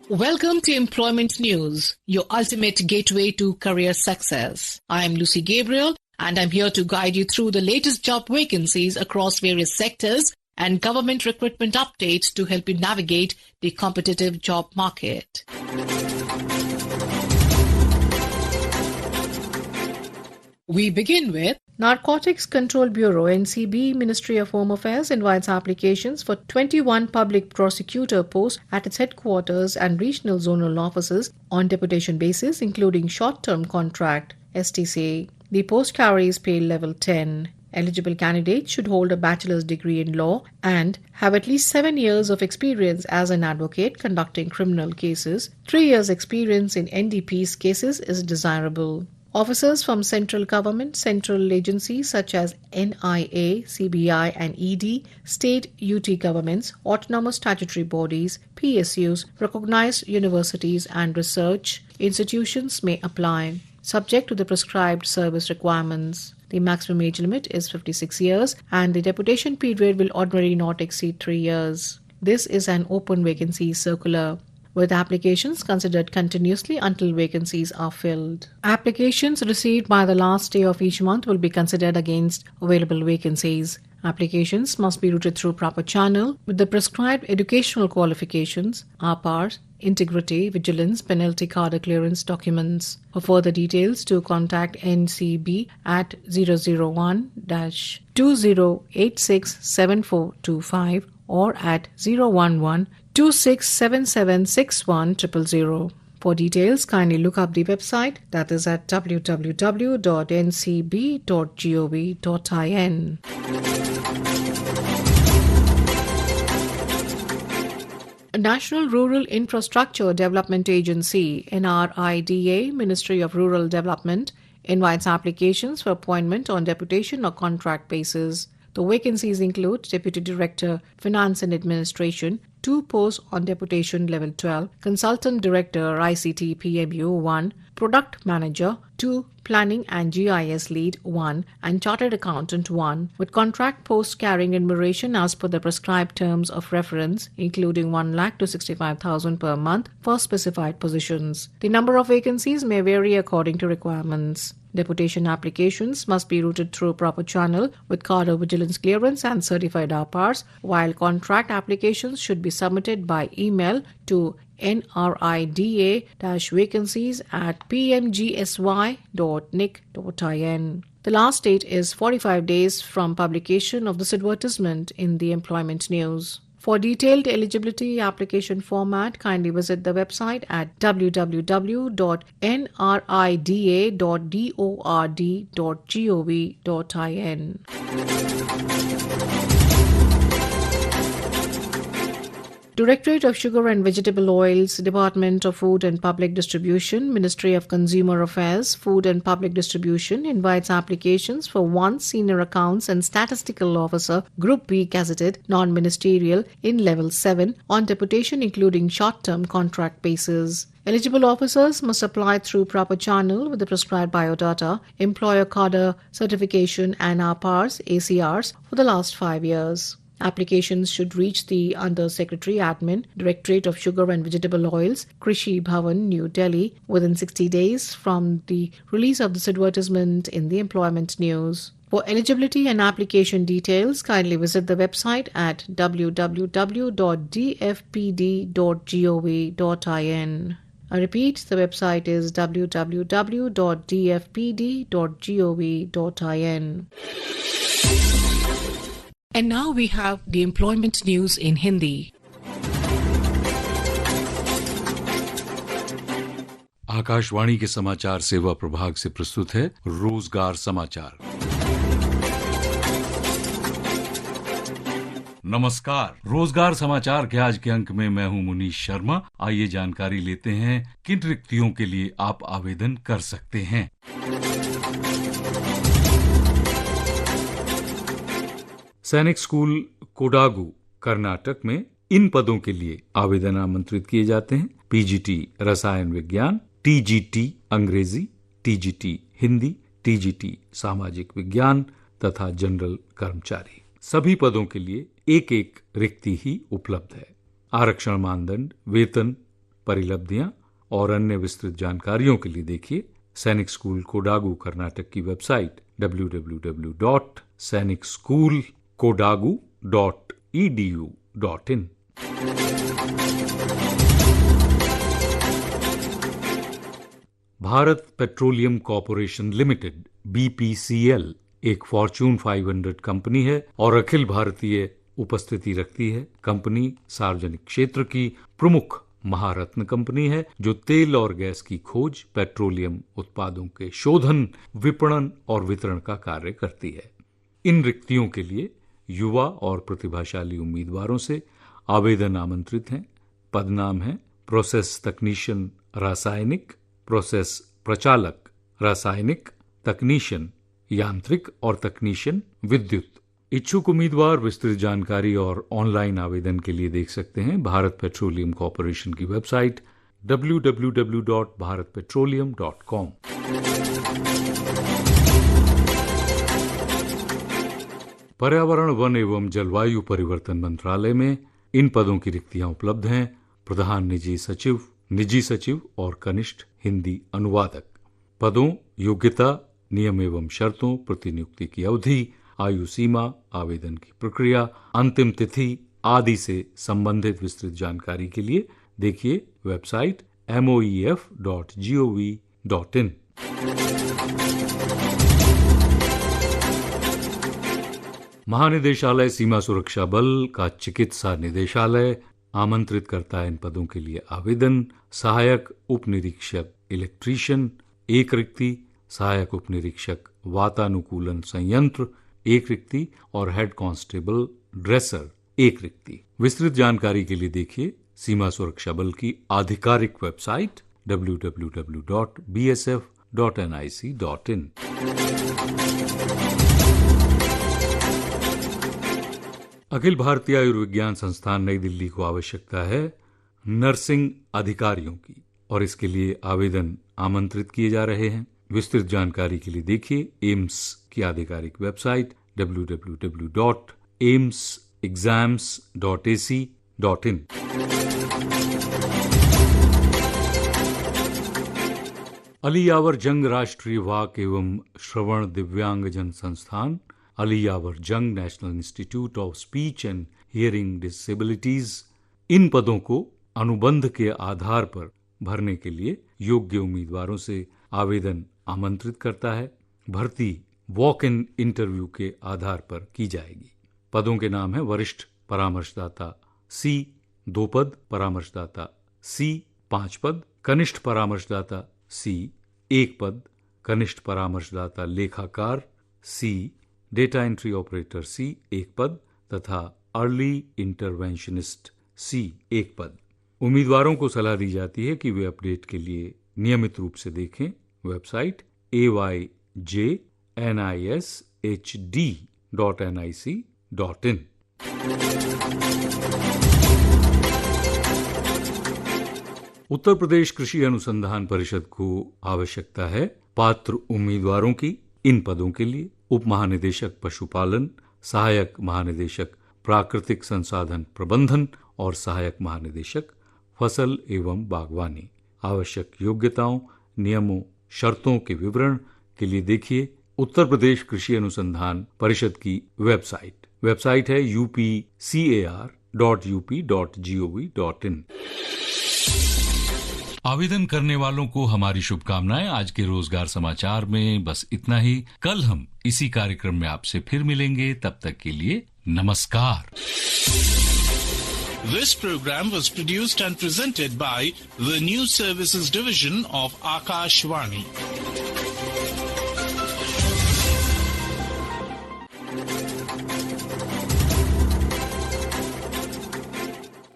Welcome to Employment News, your ultimate gateway to career success. I am Lucy Gabriel, and I'm here to guide you through the latest job vacancies across various sectors and government recruitment updates to help you navigate the competitive job market. We begin with Narcotics Control Bureau (NCB) Ministry of Home Affairs invites applications for 21 public prosecutor posts at its headquarters and regional zonal offices on deputation basis, including short-term contract (STCA). The post carries pay level 10. Eligible candidates should hold a bachelor's degree in law and have at least 7 years of experience as an advocate conducting criminal cases. 3 years experience in NDP's cases is desirable. Officers from central government, central agencies such as NIA, CBI and ED, state UT governments, autonomous statutory bodies, PSUs, recognized universities and research institutions may apply, subject to the prescribed service requirements. The maximum age limit is 56 years and the deputation period will ordinarily not exceed 3 years. This is an open vacancy circular, with applications considered continuously until vacancies are filled. Applications received by the last day of each month will be considered against available vacancies. Applications must be routed through proper channel with the prescribed educational qualifications, RPARs, integrity, vigilance, penalty card clearance documents. For further details, to contact NCB at 001-20867425 or at 011-26776100. For details, kindly look up the website, that is at www.ncb.gov.in. National Rural Infrastructure Development Agency (NRIDA) Ministry of Rural Development invites applications for appointment on deputation or contract basis. The vacancies include Deputy Director, Finance and Administration, 2 posts on deputation level 12, Consultant Director, ICT PMU 1, Product Manager 2, Planning and GIS Lead 1, and Chartered Accountant 1, with contract posts carrying remuneration as per the prescribed terms of reference, including 1 lakh to 65,000 per month for specified positions. The number of vacancies may vary according to requirements. Deputation applications must be routed through proper channel with card of vigilance clearance and certified RPARs, while contract applications should be submitted by email to nrida-vacancies@pmgsy.nic.in. The last date is 45 days from publication of this advertisement in the Employment News. For detailed eligibility application format, kindly visit the website at www.nrida.dord.gov.in. Directorate of Sugar and Vegetable Oils, Department of Food and Public Distribution, Ministry of Consumer Affairs, Food and Public Distribution invites applications for 1 Senior Accounts and Statistical Officer, Group B gazetted, non-ministerial in Level 7 on deputation including short-term contract basis. Eligible officers must apply through proper channel with the prescribed biodata, employer cadre certification and RPARs, ACRs for the last 5 years. Applications should reach the Under Secretary Admin, Directorate of Sugar and Vegetable Oils, Krishi Bhavan, New Delhi, within 60 days from the release of this advertisement in the Employment News. For eligibility and application details, kindly visit the website at www.dfpd.gov.in. I repeat, the website is www.dfpd.gov.in. And now we have the Employment News in Hindi. Akashvani के समाचार सेवा प्रभाग से प्रस्तुत है रोजगार समाचार। नमस्कार, रोजगार समाचार के आज के अंक में मैं हूं मुनीश शर्मा। आइए जानकारी लेते हैं किन रिक्तियों के लिए आप आवेदन कर सकते हैं। सैनिक स्कूल कोडागु कर्नाटक में इन पदों के लिए आवेदन आमंत्रित किए जाते हैं। पीजीटी रसायन विज्ञान, टीजीटी अंग्रेजी, टीजीटी हिंदी, टीजीटी सामाजिक विज्ञान तथा जनरल कर्मचारी। सभी पदों के लिए एक एक रिक्ति ही उपलब्ध है। आरक्षण मानदंड, वेतन, परिलब्धियां और अन्य विस्तृत जानकारियों के लिए देखिए सैनिक स्कूल कोडागू कर्नाटक की website www.sainicschoolkodagu.edu.in। Bharat petroleum corporation limited BPCL एक फॉर्च्यून 500 कंपनी है और अखिल भारतीय उपस्थिति रखती है। कंपनी सार्वजनिक क्षेत्र की प्रमुख महारत्न कंपनी है जो तेल और गैस की खोज, पेट्रोलियम उत्पादों के शोधन, विपणन और वितरण का कार्य करती है। इन रिक्तियों के लिए युवा और प्रतिभाशाली उम्मीदवारों से आवेदन आमंत्रित हैं। पदनाम है प्रोसेस तकनीशियन रासायनिक, प्रोसेस प्रचालक रासायनिक, तकनीशियन यांत्रिक और तकनीशियन विद्युत। इच्छुक उम्मीदवार विस्तृत जानकारी और ऑनलाइन आवेदन के लिए देख सकते हैं भारत पेट्रोलियम कॉर्पोरेशन की वेबसाइट www.bharatpetroleum.com। पर्यावरण, वन एवं जलवायु परिवर्तन मंत्रालय में इन पदों की रिक्तियां उपलब्ध हैं। प्रधान निजी सचिव और कनिष्ठ हिंदी अनुवादक। पदों, योग्यता, नियम एवं शर्तों, प्रतिनियुक्ति की अवधि, आयु सीमा, आवेदन की प्रक्रिया, अंतिम तिथि आदि से संबंधित विस्तृत जानकारी के लिए देखिए वेबसाइट moef.gov.in। महानिदेशालय सीमा सुरक्षा बल का चिकित्सा निदेशालय आमंत्रित करता है इन पदों के लिए आवेदन। सहायक उप निरीक्षक इलेक्ट्रीशियन एक रिक्ति, सहायक उप निरीक्षक वातानुकूलन संयंत्र एक रिक्ति और हेड कांस्टेबल ड्रेसर एक रिक्ति। विस्तृत जानकारी के लिए देखिए सीमा सुरक्षा बल की आधिकारिक वेबसाइट www.bsf.nic.in। अखिल भारतीय आयुर्विज्ञान संस्थान नई दिल्ली को आवश्यकता है नर्सिंग अधिकारियों की और इसके लिए आवेदन आमंत्रित किए जा रहे हैं। विस्तृत जानकारी के लिए देखिए एम्स की आधिकारिक वेबसाइट www.aimsexams.ac.in। अली यावर जंग राष्ट्रीय वाक एवं श्रवण दिव्यांगजन संस्थान, Ali Yavar Jung national institute of speech and hearing disabilities इन पदों को अनुबंध के आधार पर भरने के लिए योग्य उम्मीदवारों से आवेदन आमंत्रित करता है। भर्ती वॉक इन इंटरव्यू के आधार पर की जाएगी। पदों के नाम है वरिष्ठ परामर्शदाता C 2 पद, परामर्शदाता C 5 पद, कनिष्ठ परामर्शदाता C 1 पद, कनिष्ठ परामर्शदाता लेखाकार C, data entry operator C 1 पद तथा अर्ली इंटरवेंशनिस्ट C 1 पद। उम्मीदवारों को सलाह दी जाती है कि वे अपडेट के लिए नियमित रूप से देखें वेबसाइट ayjnishd.nic.in। उत्तर प्रदेश कृषि अनुसंधान परिषद को आवश्यकता है पात्र उम्मीदवारों की इन पदों के लिए उप महानिदेशक पशुपालन, सहायक महानिदेशक प्राकृतिक संसाधन प्रबंधन और सहायक महानिदेशक फसल एवं बागवानी। आवश्यक योग्यताओं, नियमों, शर्तों के विवरण के लिए देखिए उत्तर प्रदेश कृषि अनुसंधान परिषद की वेबसाइट है upcar.up.gov.in। आवेदन करने वालों को हमारी शुभकामनाएं। आज के रोजगार समाचार में बस इतना ही। कल हम इसी कार्यक्रम में आपसे फिर मिलेंगे, तब तक के लिए नमस्कार। This program was produced and presented by the News Services Division of Akashvani.